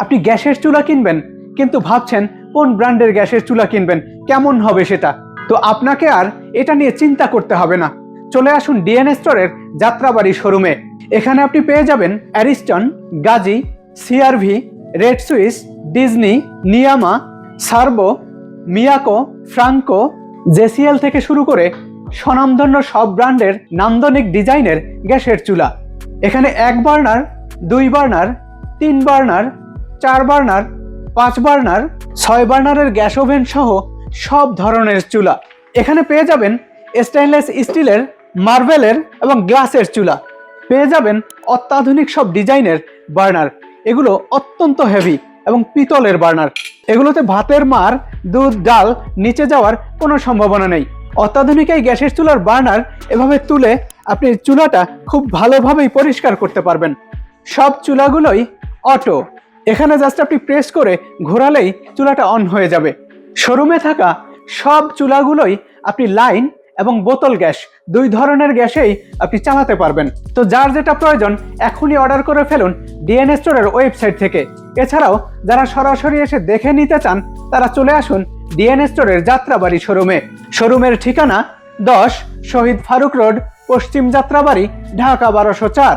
আপনি গ্যাসের চুলা কিনবেন কিন্তু ভাবছেন কোন ব্র্যান্ডের গ্যাসের চুলা কিনবেন, কেমন হবে সেটা। তো আপনাকে আর এটা নিয়ে চিন্তা করতে হবে না। চলে আসুন ডিএন স্টোরের যাত্রাবাড়ি শোরুমে। এখানে আপনি পেয়ে যাবেন Ariston, Gazi, CRV, Red Swiss, Disney, নিয়ামা, সার্বো, মিয়াকো, ফ্রাঙ্কো, জেসিএল থেকে শুরু করে স্বনামধন্য সব ব্র্যান্ডের নান্দনিক ডিজাইনের গ্যাসের চুলা। এখানে 1 burner, 2 burner, 3 burner, 4 burner, 5 burner, 6 বার্নারের গ্যাস ওভেন সহ সব ধরনের চুলা। এখানে পেয়ে যাবেন স্টেইনলেস স্টিলের, মার্বেলের এবং গ্লাসের চুলা। পেয়ে যাবেন অত্যাধুনিক সব ডিজাইনের বার্নার। এগুলো অত্যন্ত হেভি এবং পিতলের বার্নার। এগুলোতে ভাতের মার, দুধ, ডাল নিচে যাওয়ার কোনো সম্ভাবনা নেই। অত্যাধুনিক এই গ্যাসের চুলার বার্নার এভাবে তুলে আপনি চুলাটা খুব ভালোভাবেই পরিষ্কার করতে পারবেন। সব চুলাগুলোই অটো। এখানে জাস্ট আপনি প্রেস করে ঘোরালেই চুলাটা অন হয়ে যাবে। শোরুমে থাকা সব চুলাগুলোই আপনি লাইন এবং বোতল গ্যাস 2 ধরনের গ্যাসেই আপনি চালাতে পারবেন। তো যার যেটা প্রয়োজন এখনই অর্ডার করে ফেলুন ডিএন স্টোরের ওয়েবসাইট থেকে। এছাড়াও যারা সরাসরি এসে দেখে নিতে চান তারা চলে আসুন ডিএন স্টোরের যাত্রাবাড়ি শোরুমে। শোরুমের ঠিকানা 10 শহীদ ফারুক রোড, পশ্চিম যাত্রাবাড়ি, ঢাকা 1204।